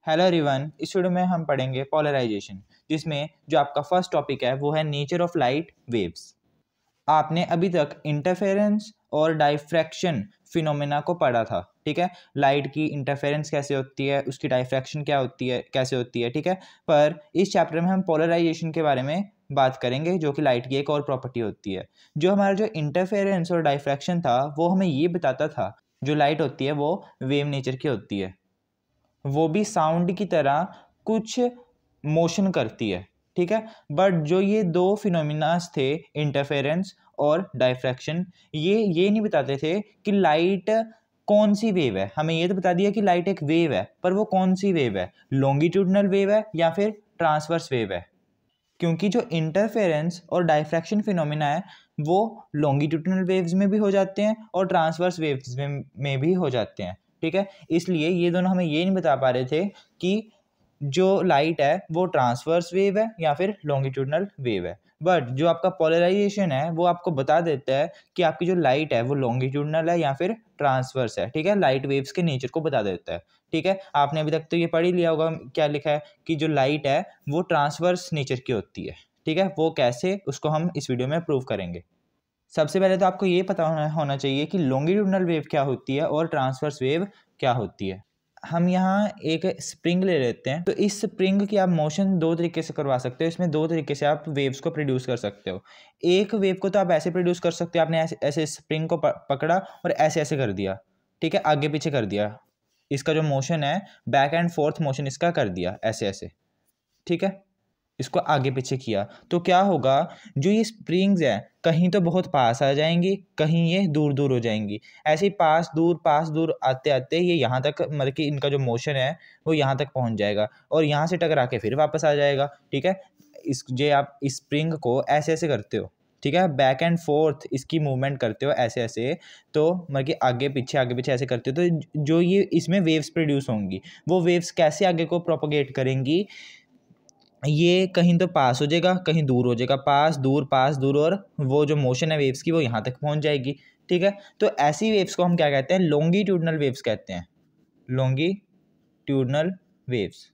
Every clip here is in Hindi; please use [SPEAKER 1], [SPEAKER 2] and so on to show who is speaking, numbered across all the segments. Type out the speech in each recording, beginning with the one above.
[SPEAKER 1] हेलो एवरीवन, इस वीडियो में हम पढ़ेंगे पोलराइजेशन, जिसमें जो आपका फर्स्ट टॉपिक है वो है नेचर ऑफ लाइट वेव्स। आपने अभी तक इंटरफेरेंस और डाइफ्रैक्शन फिनोमेना को पढ़ा था, ठीक है। लाइट की इंटरफेरेंस कैसे होती है, उसकी डाइफ्रैक्शन क्या होती है, कैसे होती है, ठीक है। पर इस चैप्टर में हम पोलराइजेशन के बारे में बात करेंगे, जो कि लाइट की एक और प्रॉपर्टी होती है। जो हमारा जो इंटरफेरेंस और डाइफ्रैक्शन था वो हमें ये बताता था जो लाइट होती है वो वेव नेचर की होती है, वो भी साउंड की तरह कुछ मोशन करती है, ठीक है। बट जो ये दो फिनोमिनास थे, इंटरफेरेंस और डाइफ्रैक्शन, ये नहीं बताते थे कि लाइट कौन सी वेव है। हमें ये तो बता दिया कि लाइट एक वेव है, पर वो कौन सी वेव है, लॉन्गिट्यूडनल वेव है या फिर ट्रांसवर्स वेव है। क्योंकि जो इंटरफेरेंस और डाइफ्रैक्शन फिनोमिना है वो लॉन्गिट्यूडनल वेव्स में भी हो जाते हैं और ट्रांसवर्स वेव्स में भी हो जाते हैं, ठीक है। इसलिए ये दोनों हमें ये नहीं बता पा रहे थे कि जो लाइट है वो ट्रांसवर्स वेव है या फिर लॉन्गिट्यूडनल वेव है। बट जो आपका पोलराइजेशन है वो आपको बता देता है कि आपकी जो लाइट है वो लॉन्गिट्यूडनल है या फिर ट्रांसवर्स है, ठीक है। लाइट वेव्स के नेचर को बता देता है, ठीक है। आपने अभी तक तो ये पढ़ ही लिया होगा, क्या लिखा है कि जो लाइट है वो ट्रांसवर्स नेचर की होती है, ठीक है। वो कैसे, उसको हम इस वीडियो में प्रूव करेंगे। सबसे पहले तो आपको ये पता होना चाहिए कि लॉन्गिट्यूडनल वेव क्या होती है और ट्रांसवर्स वेव क्या होती है। हम यहाँ एक स्प्रिंग ले लेते हैं, तो इस स्प्रिंग की आप मोशन दो तरीके से करवा सकते हो। इसमें दो तरीके से आप वेव्स को प्रोड्यूस कर सकते हो। एक वेव को तो आप ऐसे प्रोड्यूस कर सकते हो, आपने ऐसे ऐसे स्प्रिंग को पकड़ा और ऐसे ऐसे कर दिया, ठीक है, आगे पीछे कर दिया। इसका जो मोशन है बैक एंड फोर्थ मोशन इसका कर दिया ऐसे ऐसे, ठीक है। इसको आगे पीछे किया तो क्या होगा, जो ये स्प्रिंग्स है कहीं तो बहुत पास आ जाएंगी, कहीं ये दूर दूर हो जाएंगी। ऐसे ही पास दूर आते आते ये यहाँ तक, मतलब कि इनका जो मोशन है वो यहाँ तक पहुँच जाएगा और यहाँ से टकरा के फिर वापस आ जाएगा, ठीक है। आप इस स्प्रिंग को ऐसे ऐसे करते हो, ठीक है, बैक एंड फोर्थ इसकी मूवमेंट करते हो ऐसे ऐसे, तो मतलब कि आगे पीछे ऐसे करते हो, तो जो ये इसमें वेव्स प्रोड्यूस होंगी, वो वेव्स कैसे आगे को प्रोपोगेट करेंगी, ये कहीं तो पास हो जाएगा कहीं दूर हो जाएगा, पास दूर, और वो जो मोशन है वेव्स की वो यहाँ तक पहुँच जाएगी, ठीक है। तो ऐसी वेव्स को हम क्या कहते हैं, लॉन्गिट्यूडनल वेव्स कहते हैं, लॉन्गिट्यूडनल वेव्स।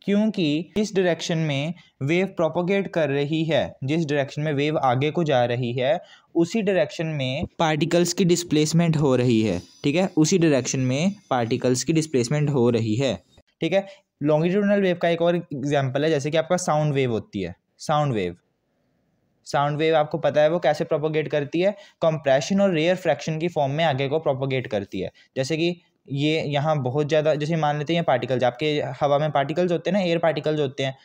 [SPEAKER 1] क्योंकि जिस डायरेक्शन में वेव प्रोपोगेट कर रही है, जिस डायरेक्शन में वेव आगे को जा रही है, उसी डायरेक्शन में पार्टिकल्स की डिस्प्लेसमेंट हो रही है, ठीक है, उसी डायरेक्शन में पार्टिकल्स की डिस्प्लेसमेंट हो रही है, ठीक है। लॉन्गिट्यूडनल वेव का एक और एग्जांपल है, जैसे कि आपका साउंड वेव होती है। साउंड वेव आपको पता है वो कैसे प्रोपोगेट करती है, कंप्रेशन और रेयर फ्रैक्शन की फॉर्म में आगे को प्रोपोगेट करती है। जैसे कि ये यहाँ बहुत ज़्यादा, जैसे मान लेते हैं ये पार्टिकल्स, आपके हवा में पार्टिकल्स होते हैं ना, एयर पार्टिकल्स होते हैं।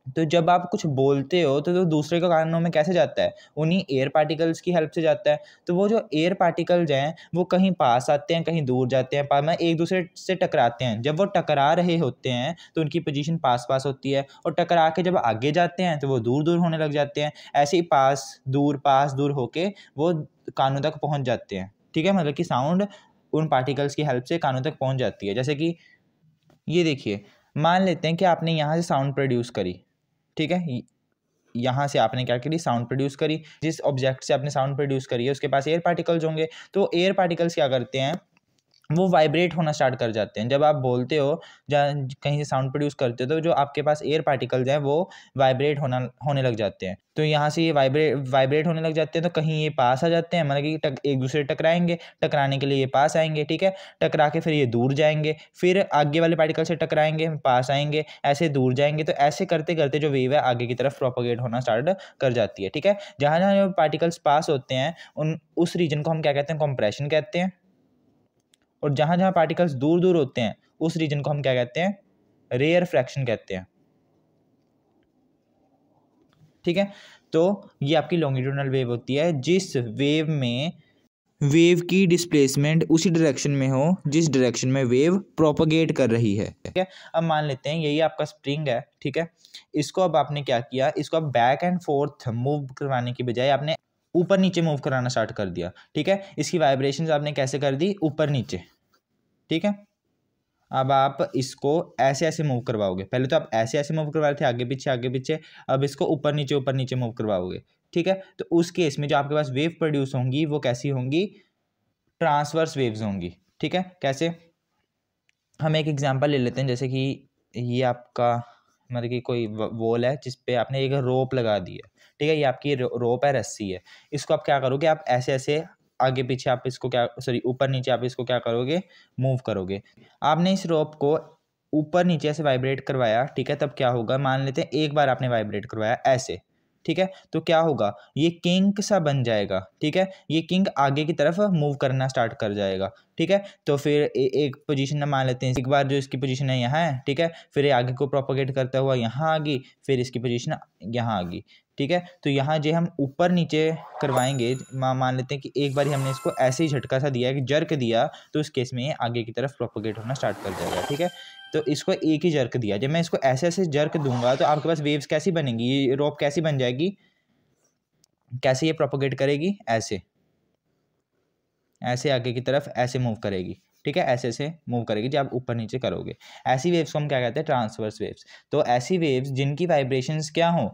[SPEAKER 1] तो जब आप कुछ बोलते हो तो दूसरे के कानों में कैसे जाता है, उन्हीं एयर पार्टिकल्स की हेल्प से जाता है। तो वो जो एयर पार्टिकल्स हैं वो कहीं पास आते हैं कहीं दूर जाते हैं, में एक दूसरे से टकराते हैं। जब वो टकरा रहे होते हैं तो उनकी पोजीशन पास पास होती है, और टकरा के जब आगे जाते हैं तो वो दूर दूर होने लग जाते हैं। ऐसे ही पास दूर होके वो कानों तक पहुँच जाते हैं, ठीक है। मतलब कि साउंड उन पार्टिकल्स की हेल्प से कानों तक पहुँच जाती है। जैसे कि ये देखिए, मान लेते हैं कि आपने यहाँ से साउंड प्रोड्यूस करी, ठीक है। यहाँ से आपने क्या करी, साउंड प्रोड्यूस करी। जिस ऑब्जेक्ट से आपने साउंड प्रोड्यूस करी है उसके पास एयर पार्टिकल्स होंगे, तो एयर पार्टिकल्स क्या करते हैं, वो वाइब्रेट होना स्टार्ट कर जाते हैं। जब आप बोलते हो या कहीं से साउंड प्रोड्यूस करते हो तो जो आपके पास एयर पार्टिकल्स हैं वो वाइब्रेट होने लग जाते हैं। तो यहाँ से ये वाइब्रेट होने लग जाते हैं, तो कहीं ये पास आ जाते हैं, मतलब कि एक दूसरे टकराएंगे, टकराने के लिए ये पास आएंगे, ठीक है। टकरा के फिर ये दूर जाएंगे, फिर आगे वाले पार्टिकल से टकराएंगे, पास आएंगे, ऐसे दूर जाएंगे। तो ऐसे करते करते जो वेव है आगे की तरफ प्रोपोगेट होना स्टार्ट कर जाती है, ठीक है। जहाँ जहाँ जो पार्टिकल्स पास होते हैं उस रीजन को हम क्या कहते हैं, कंप्रेशन कहते हैं। और जहाँ जहाँ पार्टिकल्स दूर दूर होते हैं उस रीजन को हम क्या कहते हैं, रेयर फ्रैक्शन कहते हैं, ठीक है। तो ये आपकी लॉन्गिट्यूडनल वेव होती है, जिस वेव में वेव की डिस्प्लेसमेंट उसी डायरेक्शन में हो जिस डायरेक्शन में वेव प्रोपोगेट कर रही है, ठीक है। अब मान लेते हैं यही आपका स्प्रिंग है, ठीक है। इसको अब आपने क्या किया, इसको अब बैक एंड फोर्थ मूव करवाने की बजाय आपने ऊपर नीचे मूव कराना स्टार्ट कर दिया, ठीक है। इसकी वाइब्रेशंस आपने कैसे कर दी, ऊपर नीचे, ठीक है। अब आप इसको ऐसे ऐसे मूव करवाओगे, पहले तो आप ऐसे ऐसे मूव करवा रहे थे, आगे पीछे, अब इसको ऊपर नीचे मूव करवाओगे, ठीक है। तो उस केस में जो आपके पास वेव प्रोड्यूस होंगी वो कैसी होंगी, ट्रांसवर्स वेव्स होंगी, ठीक है। कैसे, हम एक एग्जांपल ले लेते हैं, जैसे कि ये आपका मतलब कि कोई वॉल है जिस पे आपने एक रोप लगा दी है, ठीक है, ये आपकी रोप है, रस्सी है। इसको आप क्या करोगे, आप ऐसे ऐसे आगे पीछे आप इसको क्या सॉरी ऊपर नीचे आप इसको क्या करोगे, मूव करोगे। आपने इस रोप को ऊपर नीचे ऐसे वाइब्रेट करवाया, ठीक है, तब क्या होगा, मान लेते हैं एक बार आपने वाइब्रेट करवाया ऐसे, ठीक है, तो क्या होगा, ये किंक सा बन जाएगा, ठीक है, ये किंक आगे की तरफ मूव करना स्टार्ट कर जाएगा, ठीक है। तो फिर एक पोजीशन में मान लेते हैं, एक बार जो इसकी पोजीशन है यहाँ है, ठीक है, फिर ये आगे को प्रोपोगेट करता हुआ यहाँ आ गई, फिर इसकी पोजीशन यहाँ आ गई, ठीक है। तो यहाँ जो हम ऊपर नीचे करवाएंगे, मान लेते हैं कि एक बार हमने इसको ऐसे ही झटका सा दिया, कि जर्क दिया, तो उस केस में ये आगे की तरफ प्रोपोगेट होना स्टार्ट कर जाएगा, ठीक है। तो इसको एक ही जर्क दिया, जब मैं इसको ऐसे ऐसे जर्क दूंगा तो आपके पास वेव्स कैसी बनेंगी, ये रोप कैसी बन जाएगी, कैसे ये प्रोपोगेट करेगी, ऐसे ऐसे आगे की तरफ ऐसे मूव करेगी, ठीक है, ऐसे ऐसे मूव करेगी जब आप ऊपर नीचे करोगे। ऐसी वेव्स को हम क्या कहते हैं, ट्रांसवर्स वेव्स। तो ऐसी वेव्स जिनकी वाइब्रेशंस क्या हो,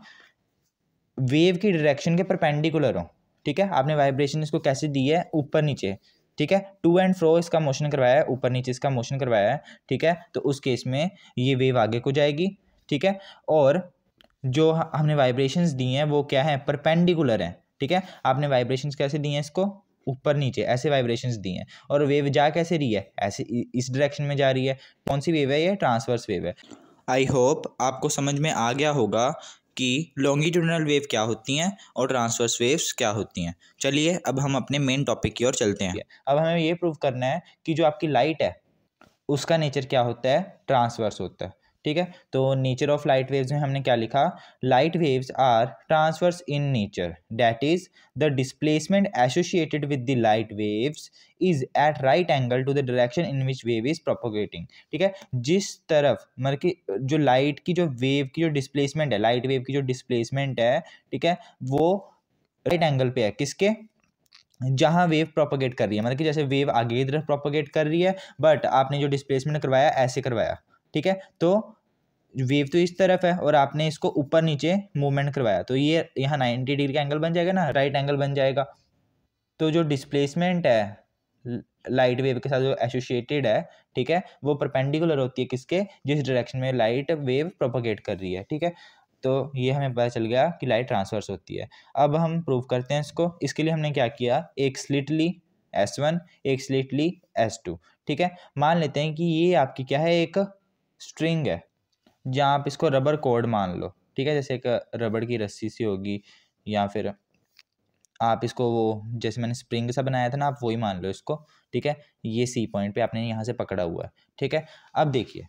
[SPEAKER 1] वेव की डायरेक्शन के परपेंडिकुलर हो, ठीक है। आपने वाइब्रेशन इसको कैसे दी है, ऊपर नीचे, ठीक है, टू एंड फ्रो इसका मोशन करवाया है, ऊपर नीचे इसका मोशन करवाया है, ठीक है। तो उस केस में ये वेव आगे को जाएगी, ठीक है, और जो हमने वाइब्रेशंस दी हैं वो क्या है, परपेंडिकुलर हैं, ठीक है। आपने वाइब्रेशंस कैसे दी हैं, इसको ऊपर नीचे ऐसे वाइब्रेशंस दी हैं, और वेव जा कैसे रही है, ऐसे इस डायरेक्शन में जा रही है। कौन सी वेव है, ये ट्रांसवर्स वेव है। आई होप आपको समझ में आ गया होगा कि लॉन्गिट्यूडिनल वेव क्या होती हैं और ट्रांसवर्स वेव्स क्या होती हैं। चलिए अब हम अपने मेन टॉपिक की ओर चलते हैं। अब हमें ये प्रूव करना है कि जो आपकी लाइट है उसका नेचर क्या होता है, ट्रांसवर्स होता है, ठीक है। तो नेचर ऑफ लाइट वेव्स में हमने क्या लिखा, light waves are transverse in nature, that is the displacement associated with the light waves is at right angle to the direction in which wave is propagating, ठीक है। जिस तरफ मतलब कि जो लाइट की जो वेव की जो डिस्प्लेसमेंट है, लाइट वेव की जो डिस्प्लेसमेंट है, ठीक है, वो राइट एंगल पे है, किसके, जहाँ वेव प्रोपोगेट कर रही है, मतलब कि जैसे वेव आगे की तरफ प्रोपोगेट कर रही है, बट आपने जो डिस्प्लेसमेंट करवाया ऐसे करवाया, ठीक है। तो वेव तो इस तरफ है और आपने इसको ऊपर नीचे मूवमेंट करवाया, तो ये यहाँ 90 डिग्री का एंगल बन जाएगा ना, राइट एंगल बन जाएगा। तो जो डिस्प्लेसमेंट है लाइट वेव के साथ जो एसोसिएटेड है, ठीक है, वो परपेंडिकुलर होती है किसके, जिस डायरेक्शन में लाइट वेव प्रोपोगेट कर रही है, ठीक है। तो ये हमें पता चल गया कि लाइट ट्रांसवर्स होती है। अब हम प्रूव करते हैं इसको। इसके लिए हमने क्या किया, एक स्लिट ली S1, एक स्लिट ली S2, ठीक है। मान लेते हैं कि ये आपकी क्या है, एक स्ट्रिंग है, जहाँ आप इसको रबर कोड मान लो, ठीक है, जैसे एक रबड़ की रस्सी सी होगी, या फिर आप इसको वो जैसे मैंने स्प्रिंग सा बनाया था ना, आप वही मान लो इसको, ठीक है। ये सी पॉइंट पे आपने यहाँ से पकड़ा हुआ है, ठीक है। अब देखिए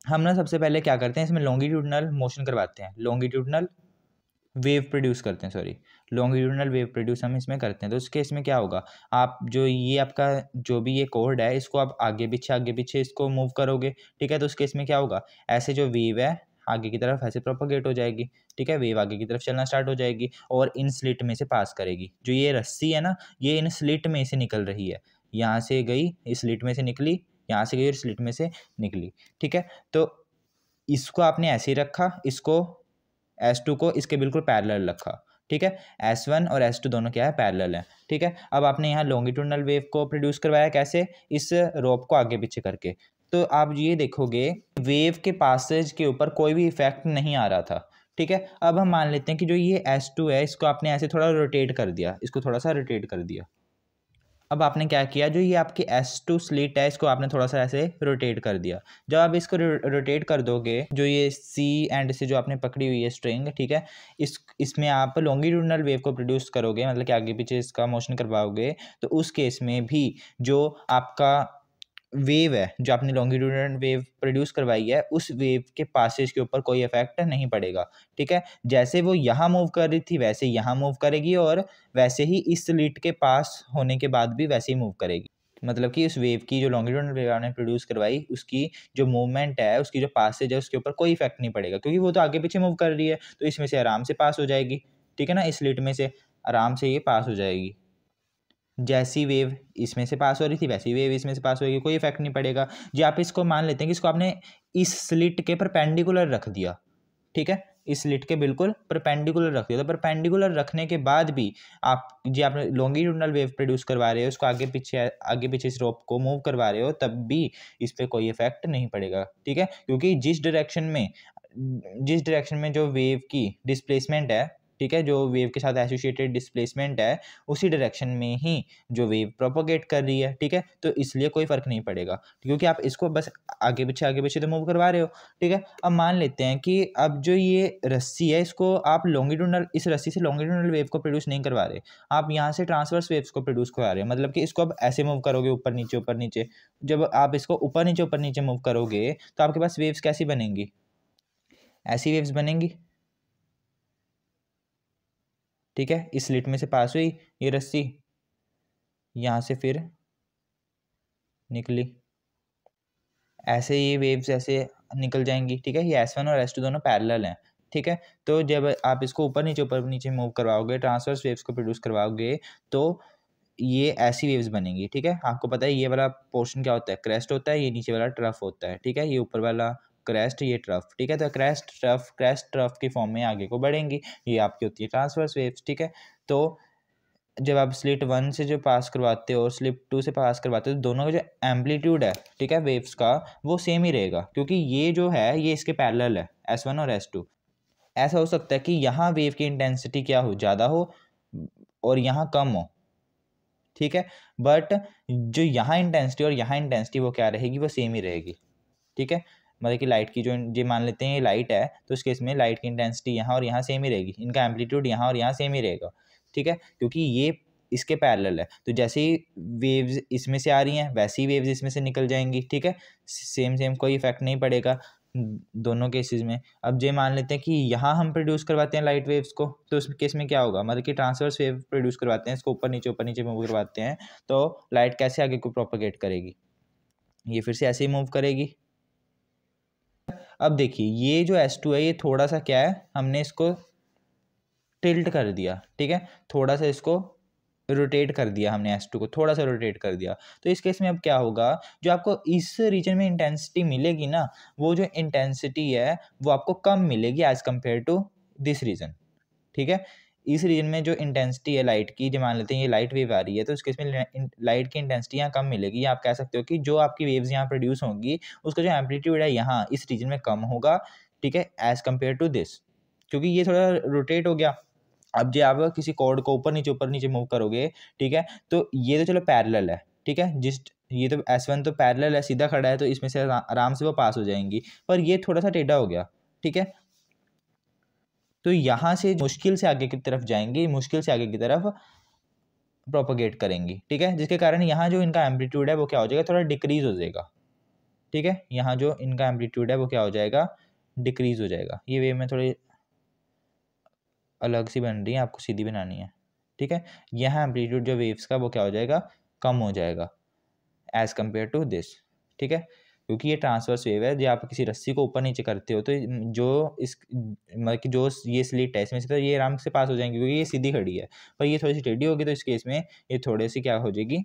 [SPEAKER 1] हम ना सबसे पहले क्या करते हैं, इसमें लॉन्गिट्यूडनल मोशन करवाते हैं, लॉन्गिट्यूडनल वेव प्रोड्यूस करते हैं, सॉरी लॉन्गिट्यूडनल वेव प्रोड्यूस हम इसमें करते हैं। तो उस केस में क्या होगा, आप जो ये आपका जो भी ये कोड है, इसको आप आगे पीछे इसको मूव करोगे, ठीक है। तो उस केस में क्या होगा, ऐसे जो वेव है आगे की तरफ ऐसे प्रोपोगेट हो जाएगी, ठीक है, वेव आगे की तरफ चलना स्टार्ट हो जाएगी और इन स्लिट में से पास करेगी। जो ये रस्सी है ना, ये इन स्लिट में से निकल रही है, यहाँ से गई इस स्लिट में से निकली, यहाँ से गई और स्लिट में से निकली, ठीक है। तो इसको आपने ऐसे ही रखा, इसको S2 को इसके बिल्कुल पैरेलल रखा, ठीक है। S1 और S2 दोनों क्या है, पैरेलल है, ठीक है। अब आपने यहाँ लॉन्गिट्यूडनल वेव को प्रोड्यूस करवाया कैसे, इस रोप को आगे पीछे करके। तो आप ये देखोगे वेव के पासेज के ऊपर कोई भी इफेक्ट नहीं आ रहा था, ठीक है। अब हम मान लेते हैं कि जो ये S2 है, इसको आपने ऐसे थोड़ा रोटेट कर दिया, इसको थोड़ा सा रोटेट कर दिया। अब आपने क्या किया, जो ये आपकी S2 स्लिट है, इसको आपने थोड़ा सा ऐसे रोटेट कर दिया। जब आप इसको रोटेट कर दोगे, जो ये C एंड से जो आपने पकड़ी हुई है स्ट्रिंग, ठीक है, इसमें आप लॉन्गिट्यूडनल वेव को प्रोड्यूस करोगे, मतलब कि आगे पीछे इसका मोशन करवाओगे। तो उस केस में भी जो आपका वेव है, जो आपने लॉन्गिट्यूडनल वेव प्रोड्यूस करवाई है, उस वेव के पासेज के ऊपर कोई इफेक्ट नहीं पड़ेगा, ठीक है। जैसे वो यहाँ मूव कर रही थी वैसे यहाँ मूव करेगी, और वैसे ही इस स्लिट के पास होने के बाद भी वैसे ही मूव करेगी। मतलब कि उस वेव की जो लॉन्गिट्यूडनल वेव आपने प्रोड्यूस करवाई, उसकी जो मूवमेंट है, उसकी जो पासेज है, उसके ऊपर कोई इफेक्ट नहीं पड़ेगा, क्योंकि वो तो आगे पीछे मूव कर रही है, तो इसमें से आराम से पास हो जाएगी, ठीक है ना। इस स्लिट में से आराम से ये पास हो जाएगी। जैसी वेव इसमें से पास हो रही थी वैसी वेव इसमें से पास होगी, कोई इफेक्ट नहीं पड़ेगा। जी आप इसको मान लेते हैं कि इसको आपने इस स्लिट के परपेंडिकुलर रख दिया, ठीक है, इस स्लिट के बिल्कुल परपेंडिकुलर रख दिया। तो परपेंडिकुलर रखने के बाद भी आप जी आप लॉन्गिट्यूडनल वेव प्रोड्यूस करवा रहे हो, उसको आगे पीछे इस रोप को मूव करवा रहे हो, तब भी इस पर कोई इफेक्ट नहीं पड़ेगा, ठीक है। क्योंकि जिस डायरेक्शन में जो वेव की डिस्प्लेसमेंट है, ठीक है, जो वेव के साथ एसोसिएटेड डिस्प्लेसमेंट है, उसी डायरेक्शन में ही जो वेव प्रोपोगेट कर रही है, ठीक है। तो इसलिए कोई फ़र्क नहीं पड़ेगा, क्योंकि आप इसको बस आगे पीछे तो मूव करवा रहे हो, ठीक है। अब मान लेते हैं कि अब जो ये रस्सी है, इसको आप इस रस्सी से लॉन्गिट्यूडनल वेव को प्रोड्यूस नहीं करवा रहे, आप यहाँ से ट्रांसवर्स वेव्स को प्रोड्यूस करवा रहे हैं। मतलब कि इसको अब ऐसे मूव करोगे, ऊपर नीचे। जब आप इसको ऊपर नीचे मूव करोगे तो आपके पास वेव्स कैसी बनेंगी? ऐसी वेव्स बनेंगी, ठीक है। इस स्लिट में से पास हुई ये रस्सी, यहाँ से फिर निकली, ऐसे ये वेव्स ऐसे निकल जाएंगी, ठीक है। ये S1 और S2 दोनों पैरेलल हैं, ठीक है। तो जब आप इसको ऊपर नीचे मूव करवाओगे, ट्रांसवर्स वेव्स को प्रोड्यूस करवाओगे, तो ये ऐसी वेव्स बनेंगी, ठीक है। आपको पता है ये वाला पोर्शन क्या होता है? क्रेस्ट होता है, ये नीचे वाला ट्रफ होता है, ठीक है। ये ऊपर वाला क्रेस्ट, ये ट्रफ, ठीक है। तो क्रेस्ट ट्रफ की फॉर्म में आगे को बढ़ेंगी, ये आपकी होती है ट्रांसवर्स वेव्स, ठीक है। तो जब आप स्लिट 1 से जो पास करवाते हो और स्लिट 2 से पास करवाते हो, तो दोनों का जो एम्पलीट्यूड है, ठीक है, वेव्स का, वो सेम ही रहेगा, क्योंकि ये जो है ये इसके पैरेलल है, S1 और S2। ऐसा हो सकता है कि यहाँ वेव की इंटेंसिटी क्या हो, ज़्यादा हो और यहाँ कम हो, ठीक है। बट जो यहाँ इंटेंसिटी और यहाँ इंटेंसिटी वो क्या रहेगी, वो सेम ही रहेगी, ठीक है। मतलब कि लाइट की जो मान लेते हैं ये लाइट है, तो उस केस में लाइट की इंटेंसिटी यहाँ और यहाँ सेम ही रहेगी, इनका एम्पलीट्यूड यहाँ और यहाँ सेम ही रहेगा, ठीक है, क्योंकि ये इसके पैरेलल है। तो जैसे ही वेव्स इसमें से आ रही हैं, वैसे ही वेव्स इसमें से निकल जाएंगी, ठीक है। सेम कोई इफेक्ट नहीं पड़ेगा दोनों केसेस में। अब ये मान लेते हैं कि यहाँ हम प्रोड्यूस करवाते हैं लाइट वेव्स को, तो उस केस में क्या होगा? मतलब कि ट्रांसवर्स वेव प्रोड्यूस करवाते हैं, इसको ऊपर नीचे मूव करवाते हैं, तो लाइट कैसे आगे को प्रोपोगेट करेगी? ये फिर से ऐसे ही मूव करेगी। अब देखिए ये जो S2 है, ये थोड़ा सा क्या है, हमने इसको टिल्ट कर दिया, ठीक है, थोड़ा सा इसको रोटेट कर दिया हमने, S2 को थोड़ा सा रोटेट कर दिया। तो इस केस में अब क्या होगा, जो आपको इस रीजन में इंटेंसिटी मिलेगी ना, वो जो इंटेंसिटी है वो आपको कम मिलेगी as compared to this region, ठीक है। इस रीजन में जो इंटेंसिटी है लाइट की, जो मान लेते हैं ये लाइट वेव आ रही है, तो इस केस में लाइट की इंटेंसिटी यहाँ कम मिलेगी, या आप कह सकते हो कि जो आपकी वेव्स यहाँ प्रोड्यूस होंगी उसका जो एम्पलीट्यूड है यहाँ इस रीजन में कम होगा, ठीक है, एज कम्पेयर टू दिस, क्योंकि ये थोड़ा रोटेट हो गया। अब जो आप किसी कॉर्ड को ऊपर नीचे मूव करोगे, ठीक है, तो ये तो चलो पैरेलल है, ठीक है, ये तो S1 तो पैरेलल है, सीधा खड़ा है, तो इसमें से आराम से वो पास हो जाएंगी, पर ये थोड़ा सा टेढ़ा हो गया, ठीक है। तो यहाँ से मुश्किल से आगे की तरफ जाएंगी, मुश्किल से आगे की तरफ प्रोपोगेट करेंगी, ठीक है, जिसके कारण यहाँ जो इनका एम्पलीट्यूड है वो क्या हो जाएगा, थोड़ा डिक्रीज हो जाएगा, ठीक है। यहाँ जो इनका एम्पलीट्यूड है वो क्या हो जाएगा, डिक्रीज हो जाएगा। ये वेव में थोड़ी अलग सी बन रही है, आपको सीधी बनानी है, ठीक है। यहाँ एम्पलीट्यूड जो वेव्स का वो क्या हो जाएगा, कम हो जाएगा एज कम्पेयर टू दिस, ठीक है। क्योंकि ये ट्रांसवर्स वेव है, जब आप किसी रस्सी को ऊपर नीचे करते हो, तो जो इस मतलब कि जो ये स्लिट है इसमें से, तो ये आराम से पास हो जाएंगे, क्योंकि ये सीधी खड़ी है, पर ये थोड़ी सी टेढ़ी होगी, तो इस केस में ये थोड़ी सी क्या हो जाएगी,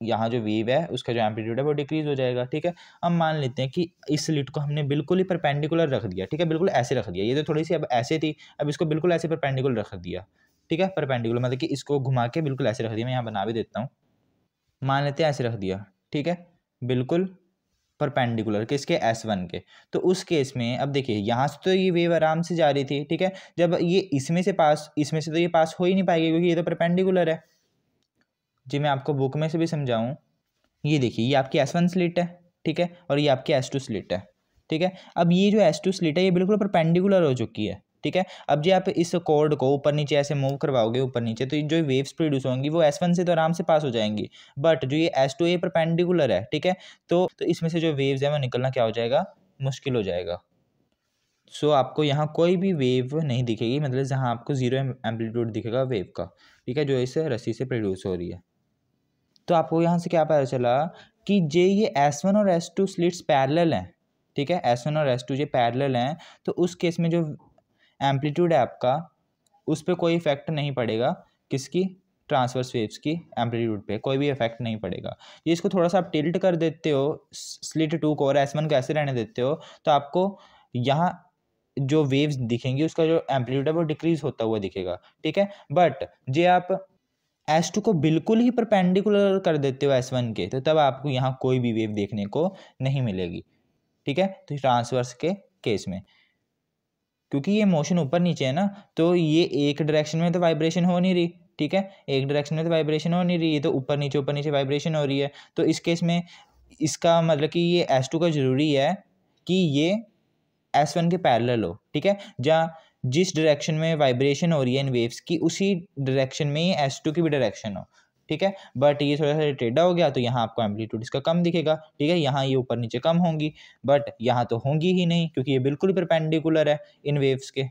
[SPEAKER 1] यहाँ जो वेव है उसका जो एम्पलीट्यूड है वो डिक्रीज हो जाएगा, ठीक है। अब मान लेते हैं कि इस स्लिट को हमने बिल्कुल ही परपेंडिकुलर रख दिया, ठीक है, बिल्कुल ऐसे रख दिया, ये तो थोड़ी सी अब ऐसे थी, अब इसको बिल्कुल ऐसे परपेंडिकुलर रख दिया, ठीक है। परपेंडिकुलर मतलब कि इसको घुमा के बिल्कुल ऐसे रख दिया, मैं यहाँ बना भी देता हूँ, मान लेते हैं ऐसे रख दिया, ठीक है, बिल्कुल परपेंडिकुलर किसके, S1 के। तो उस केस में अब देखिए यहाँ से तो ये वेव आराम से जा रही थी, ठीक है, जब ये इसमें से तो ये पास हो ही नहीं पाएगी, क्योंकि ये तो परपेंडिकुलर है। जी मैं आपको बुक में से भी समझाऊं, ये देखिए ये आपकी S1 स्लिट है, ठीक है, और ये आपकी S2 स्लिट है, ठीक है। अब ये जो S2 स्लिट है ये बिल्कुल परपेंडिकुलर हो चुकी है, ठीक है। अब जो आप इस कॉर्ड को ऊपर नीचे ऐसे मूव करवाओगे ऊपर नीचे, तो जो वेव्स प्रोड्यूस होंगी वो S1 से तो आराम से पास हो जाएंगी, बट जो ये S2 ये परपेंडिकुलर है, ठीक है, तो इसमें से जो वेव्स है वो निकलना क्या हो जाएगा, मुश्किल हो जाएगा। सो आपको यहाँ कोई भी वेव नहीं दिखेगी, मतलब जहाँ आपको जीरो एम्पलीट्यूड दिखेगा वेव का, ठीक है, जो इस रस्सी से प्रोड्यूस हो रही है। तो आपको यहाँ से क्या पता चला कि ये S1 और S2 स्लिट्स पैरेलल हैं, ठीक है, S1 और S2 ये पैरेलल हैं, तो उस केस में जो एम्पलीट्यूड है आपका उस पर कोई इफेक्ट नहीं पड़ेगा, किसकी, ट्रांसवर्स वेव्स की एम्पलीट्यूड पे कोई भी इफेक्ट नहीं पड़ेगा। ये इसको थोड़ा सा आप टिल्ट कर देते हो स्लिट 2 को और S1 को ऐसे रहने देते हो, तो आपको यहाँ जो वेव्स दिखेंगी उसका जो एम्पलीट्यूड है वो डिक्रीज होता हुआ दिखेगा, ठीक है। बट जे आप S2 को बिल्कुल ही परपेंडिकुलर कर देते हो S1 के, तो तब आपको यहाँ कोई भी वेव देखने को नहीं मिलेगी, ठीक है। तो ट्रांसवर्स के केस में क्योंकि ये मोशन ऊपर नीचे है ना, तो ये एक डायरेक्शन में तो वाइब्रेशन हो नहीं रही, ठीक है, एक डायरेक्शन में तो वाइब्रेशन हो नहीं रही, ये तो ऊपर नीचे वाइब्रेशन हो रही है। तो इस केस में इसका मतलब कि ये S2 का ज़रूरी है कि ये S1 के पैरेलल हो, ठीक है। जहाँ जिस डायरेक्शन में वाइब्रेशन हो रही है इन वेव्स की, उसी डायरेक्शन में ही S2 की भी डायरेक्शन हो, ठीक है। बट ये थोड़ा सा टेढ़ा हो गया तो यहाँ आपको एम्पलीट्यूड इसका कम दिखेगा, ठीक है। यहाँ ये ऊपर नीचे कम होंगी, बट यहाँ तो होंगी ही नहीं क्योंकि ये बिल्कुल ही परपेंडिकुलर है इन वेव्स के,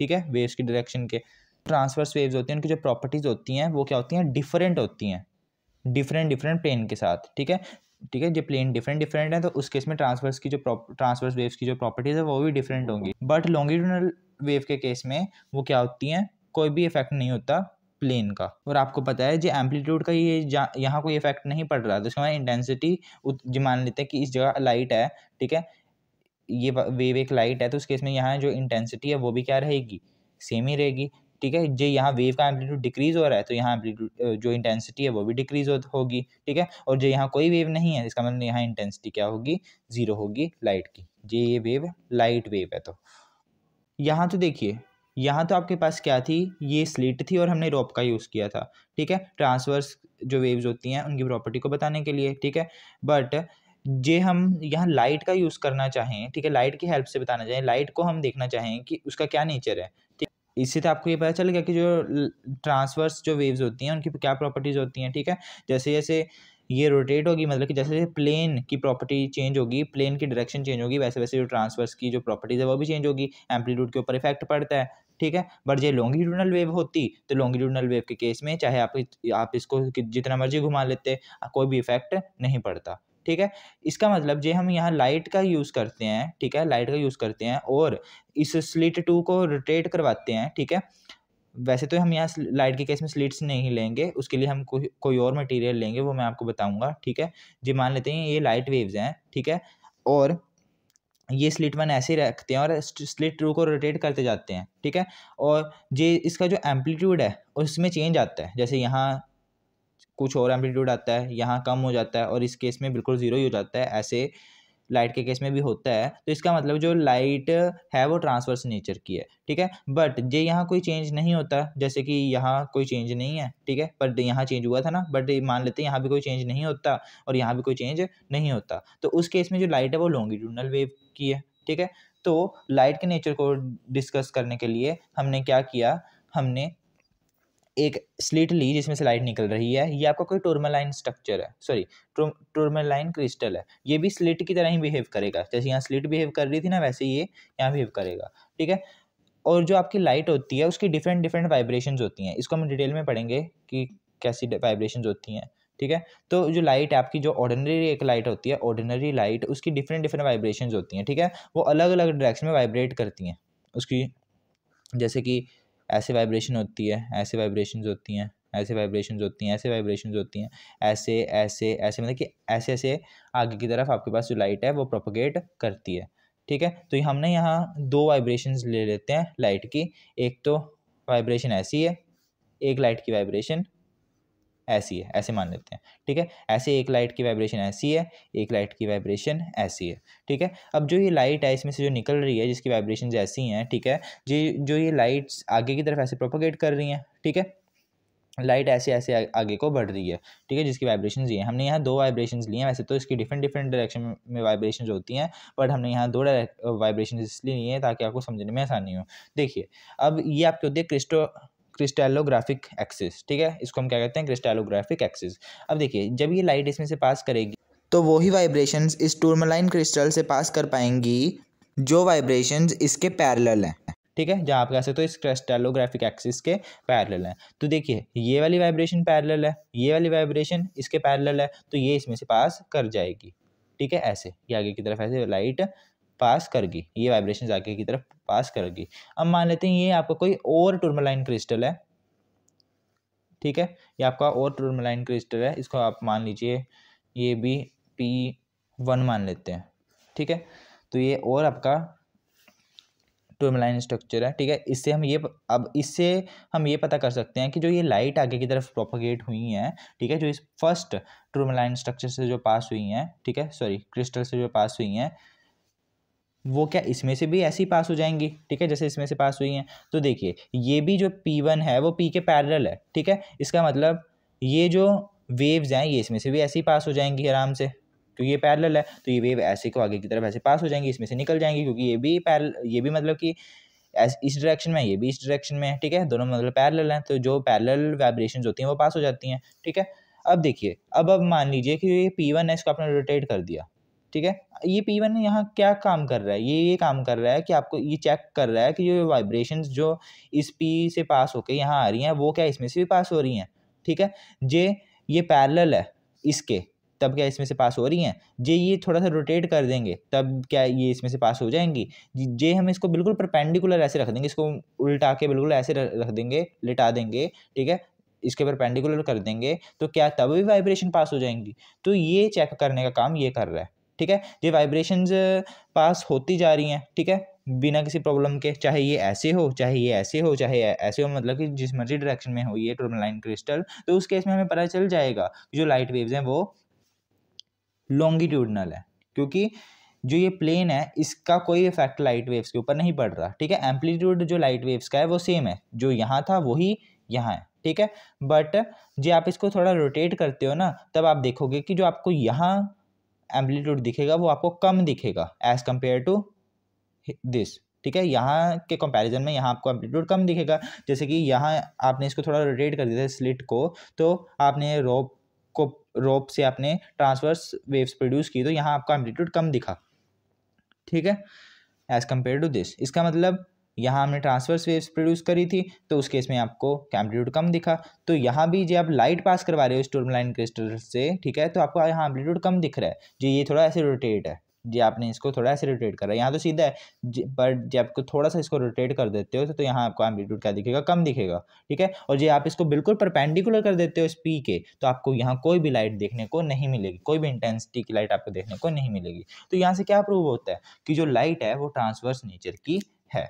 [SPEAKER 1] ठीक है, वेव्स की डायरेक्शन के। ट्रांसवर्स वेव्स होती हैं, उनकी जो प्रॉपर्टीज़ होती हैं वो क्या होती हैं, डिफरेंट होती हैं, डिफरेंट प्लेन के साथ, ठीक है, ठीक है। जो प्लेन डिफरेंट है तो उस केस में ट्रांसवर्स वेव्स की जो प्रॉपर्टीज़ है वो भी डिफरेंट होंगी। बट लॉन्गिट्यूडनल वेव के केस में वो क्या होती हैं, कोई भी इफेक्ट नहीं होता प्लेन का। और आपको पता है जो एम्पलीट्यूड का ये यहाँ कोई इफेक्ट नहीं पड़ रहा, तो इसका इंटेंसिटी जो मान लेते हैं कि इस जगह लाइट है, ठीक है, ये वेव एक लाइट है, तो उस केस में यहाँ जो इंटेंसिटी है वो भी क्या रहेगी, सेम ही रहेगी, ठीक है। जो यहाँ वेव का एम्पलीट्यूड डिक्रीज हो रहा है तो यहाँ एम्पलीट्यूड जो इंटेंसिटी है वो भी डिक्रीज होगी, ठीक है। और जो यहाँ कोई वेव नहीं है इसका मतलब यहाँ इंटेंसिटी क्या होगी, जीरो होगी लाइट की। ये वेव लाइट वेव है। तो यहाँ तो देखिए, यहाँ तो आपके पास क्या थी, ये स्लिट थी और हमने रोप का यूज़ किया था, ठीक है, ट्रांसवर्स जो वेव्स होती हैं उनकी प्रॉपर्टी को बताने के लिए, ठीक है। बट जे हम यहाँ लाइट का यूज़ करना चाहें, ठीक है, लाइट की हेल्प से बताना चाहें, लाइट को हम देखना चाहें कि उसका क्या नेचर है, ठीक, इससे तो आपको ये पता चल गया कि जो ट्रांसवर्स जो वेव्स होती हैं उनकी क्या प्रॉपर्टीज़ होती हैं, ठीक है। जैसे जैसे ये रोटेट होगी, मतलब कि जैसे जैसे प्लेन की प्रॉपर्टी चेंज होगी, प्लेन की डायरेक्शन चेंज होगी, वैसे वैसे जो ट्रांसवर्स की जो प्रॉपर्टीज़ है वो भी चेंज होगी, एम्पलीट्यूड के ऊपर इफेक्ट पड़ता है, ठीक है। बट ये लॉन्गिट्यूडनल वेव होती तो लॉन्गिट्यूडनल वेव के केस में चाहे आप इसको जितना मर्जी घुमा लेते, कोई भी इफेक्ट नहीं पड़ता, ठीक है। इसका मतलब जो हम यहाँ लाइट का यूज़ करते हैं, ठीक है, लाइट का यूज़ करते हैं और इस स्लिट 2 को रोटेट करवाते हैं, ठीक है। वैसे तो हम यहाँ लाइट के केस में स्लिट्स नहीं लेंगे, उसके लिए हम कोई और मटेरियल लेंगे, वो मैं आपको बताऊंगा, ठीक है। जी मान लेते हैं ये लाइट वेव्स हैं, ठीक है, और ये स्लिट 1 ऐसे ही रखते हैं और स्लिट 2 को रोटेट करते जाते हैं, ठीक है। और ये इसका जो एम्पलीट्यूड है उसमें चेंज आता है, जैसे यहाँ कुछ और एम्पलीट्यूड आता है, यहाँ कम हो जाता है और इस केस में बिल्कुल ज़ीरो ही हो जाता है, ऐसे लाइट के केस में भी होता है। तो इसका मतलब जो लाइट है वो ट्रांसवर्स नेचर की है, ठीक है। बट ये यहाँ कोई चेंज नहीं होता, जैसे कि यहाँ कोई चेंज नहीं है, ठीक है, बट यहाँ चेंज हुआ था ना, बट मान लेते हैं यहाँ भी कोई चेंज नहीं होता और यहाँ भी कोई चेंज नहीं होता, तो उस केस में जो लाइट है वो लॉन्गिट्यूडनल वेव की है, ठीक है। तो लाइट के नेचर को डिस्कस करने के लिए हमने क्या किया, हमने एक स्लिट ली जिसमें से लाइट निकल रही है, ये आपका कोई टूरमलाइन स्ट्रक्चर है, सॉरी टूरमलाइन क्रिस्टल है, ये भी स्लिट की तरह ही बिहेव करेगा, जैसे यहाँ स्लिट बिहेव कर रही थी ना वैसे ये यहाँ बिहेव करेगा, ठीक है। और जो आपकी लाइट होती है उसकी डिफरेंट वाइब्रेशंस होती हैं, इसको हम डिटेल में पढ़ेंगे कि कैसी वाइब्रेशंस होती हैं, ठीक है। तो जो लाइट है आपकी, जो ऑर्डिनरी एक लाइट होती है, ऑर्डिनरी लाइट, उसकी डिफरेंट वाइब्रेशंस होती हैं, ठीक है, वो अलग अलग डायरेक्शन में वाइब्रेट करती हैं उसकी, जैसे कि ऐसे वाइब्रेशन होती है, ऐसे वाइब्रेशंस होती हैं, ऐसे वाइब्रेशंस होती हैं, ऐसे वाइब्रेशंस होती हैं, ऐसे ऐसे ऐसे, मतलब कि ऐसे ऐसे आगे की तरफ आपके पास जो लाइट है वो प्रोपोगेट करती है, ठीक है। तो हमने यहाँ दो वाइब्रेशंस ले लेते हैं लाइट की, एक तो वाइब्रेशन ऐसी है, एक लाइट की वाइब्रेशन ऐसी है, ऐसे मान लेते हैं, ठीक है। ऐसे एक लाइट की वाइब्रेशन ऐसी है, एक लाइट की वाइब्रेशन ऐसी है, ठीक है। अब जो ये लाइट है इसमें से जो निकल रही है जिसकी वाइब्रेशन ऐसी हैं, ठीक है, जो ये लाइट्स आगे की तरफ ऐसे प्रोपोगेट कर रही हैं, ठीक है, लाइट ऐसे ऐसे आगे को बढ़ रही है, ठीक है, जिसकी वाइब्रेशंस ये हैं। हमने यहाँ दो वाइब्रेशंस लिए हैं, वैसे तो इसकी डिफरेंट डायरेक्शन में वाइब्रेशंस होती हैं, बट हमने यहाँ दो वाइब्रेशंस इसलिए लिए हैं ताकि आपको समझने में आसानी हो। देखिए, अब ये आपके होते हैं क्रिस्टैलोग्राफिक एक्सिस, ठीक है, इसको हम क्या कहते हैं, क्रिस्टैलोग्राफिक एक्सिस। अब देखिए, जब ये लाइट इसमें से पास करेगी तो वही वाइब्रेशंस इस टूरमलाइन क्रिस्टल से पास कर पाएंगी जो वाइब्रेशंस इसके पैरेलल हैं, ठीक है, जहाँ आप कह सकते हो इस क्रिस्टैलोग्राफिक एक्सिस के पैरेलल है। तो देखिए, ये वाली वाइब्रेशन पैरेलल है, ये वाली वाइब्रेशन इसके पैरेलल है, तो ये इसमें से पास कर जाएगी, ठीक है, ऐसे ये आगे की तरफ ऐसे लाइट पास करेगी, ये वाइब्रेशन आगे की तरफ पास करेगी। अब मान लेते हैं ये आपका कोई और टूरमलाइन क्रिस्टल है, ठीक है, ये आपका और टूरमलाइन क्रिस्टल है, इसको आप मान लीजिए ये भी P1 मान लेते हैं, ठीक है। तो ये और आपका टूरमलाइन स्ट्रक्चर है, ठीक है। इससे हम ये पता कर सकते हैं कि जो ये लाइट आगे की तरफ प्रोपोगेट हुई हैं, ठीक है, जो इस फर्स्ट टूरमलाइन स्ट्रक्चर से जो पास हुई हैं, ठीक है, सॉरी क्रिस्टल से जो पास हुई हैं, वो क्या इसमें से भी ऐसी पास हो जाएंगी, ठीक है, जैसे इसमें से पास हुई हैं। तो देखिए ये भी जो P1 है वो P के पैरेलल है, ठीक है। इसका मतलब ये जो वेव्स हैं ये इसमें से भी ऐसे ही पास हो जाएंगी आराम से, क्योंकि ये पैरेलल है। तो ये वेव ऐसे को आगे की तरफ ऐसे पास हो जाएंगी, इसमें से निकल जाएंगी, क्योंकि ये भी मतलब कि इस डायरेक्शन में, ये भी इस डायरेक्शन में है, ठीक है, दोनों मतलब पैरेलल हैं। तो जो पैरेलल वाइब्रेशंस होती हैं वो पास हो जाती हैं, ठीक है। अब देखिए अब मान लीजिए कि ये P1 है, इसको आपने रोटेट कर दिया, ठीक है। ये P1 यहाँ क्या काम कर रहा है, ये काम कर रहा है कि आपको ये चेक कर रहा है कि जो वाइब्रेशंस जो इस P से पास होके यहाँ आ रही हैं वो क्या इसमें से भी पास हो रही हैं, ठीक है। ये पैरेलल है इसके, तब क्या इसमें से पास हो रही हैं। ये थोड़ा सा रोटेट कर देंगे तब क्या ये इसमें से पास हो जाएंगी। हम इसको बिल्कुल परपेंडिकुलर ऐसे रख देंगे, इसको उल्टा के बिल्कुल ऐसे रख देंगे, लिटा देंगे, ठीक है, इसके परपेंडिकुलर कर देंगे, तो क्या तब भी वाइब्रेशन पास हो जाएंगी। तो ये चेक करने का काम ये कर रहा है, ठीक है। ये वाइब्रेशंस पास होती जा रही हैं, ठीक है, बिना किसी प्रॉब्लम के, चाहे ये ऐसे हो, चाहे ये ऐसे हो, चाहे ऐसे हो, मतलब कि जिस मर्जी डायरेक्शन में हो ये टूरमलाइन क्रिस्टल। तो उस केस में हमें पता चल जाएगा कि जो लाइट वेव्स हैं वो लॉन्गिट्यूडनल है, क्योंकि जो ये प्लेन है इसका कोई इफेक्ट लाइट वेव्स के ऊपर नहीं पड़ रहा, ठीक है। एम्पलीट्यूड जो लाइट वेव्स का है वो सेम है, जो यहाँ था वही यहाँ है, ठीक है। बट जो आप इसको थोड़ा रोटेट करते हो ना, तब आप देखोगे कि जो आपको यहाँ एम्पलीट्यूड दिखेगा वो आपको कम दिखेगा एज कम्पेयर टू दिस, ठीक है। यहाँ के कंपैरिजन में यहाँ आपको एम्पलीट्यूड कम दिखेगा। जैसे कि यहाँ आपने इसको थोड़ा रोटेट कर दिया था स्लिट को, तो आपने रोप से आपने ट्रांसवर्स वेव्स प्रोड्यूस की, तो यहाँ आपका एम्पलीट्यूड कम दिखा, ठीक है, एज कम्पेयर टू दिस। इसका मतलब यहाँ हमने ट्रांसवर्स वेव्स प्रोड्यूस करी थी, तो उस केस में आपको एम्पलीट्यूड कम दिखा। तो यहाँ भी जो आप लाइट पास करवा रहे हो इस टूरमलाइन क्रिस्टल से, ठीक है, तो आपको यहाँ एम्पलीट्यूड कम दिख रहा है। जो ये थोड़ा ऐसे रोटेट है, जी आपने इसको थोड़ा ऐसे रोटेट करा है, यहाँ तो सीधा है, बट जब आपको थोड़ा सा इसको रोटेट कर देते हो तो यहाँ आपको एम्पलीट्यूड क्या दिखेगा, कम दिखेगा, ठीक है। और जो आप इसको बिल्कुल परपेंडिकुलर कर देते हो इस P के, तो आपको यहाँ कोई भी लाइट देखने को नहीं मिलेगी, कोई भी इंटेंसिटी की लाइट आपको देखने को नहीं मिलेगी। तो यहाँ से क्या प्रूव होता है कि जो लाइट है वो ट्रांसवर्स नेचर की है,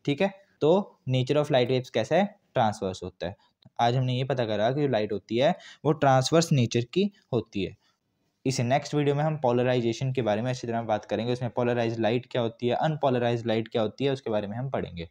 [SPEAKER 1] ठीक है। तो नेचर ऑफ लाइट वेव्स कैसा है, ट्रांसवर्स होता है। आज हमने ये पता करा कि जो लाइट होती है वो ट्रांसवर्स नेचर की होती है। इस नेक्स्ट वीडियो में हम पोलराइजेशन के बारे में अच्छी तरह बात करेंगे, उसमें पोलराइज लाइट क्या होती है, अनपोलराइज लाइट क्या होती है, उसके बारे में हम पढ़ेंगे।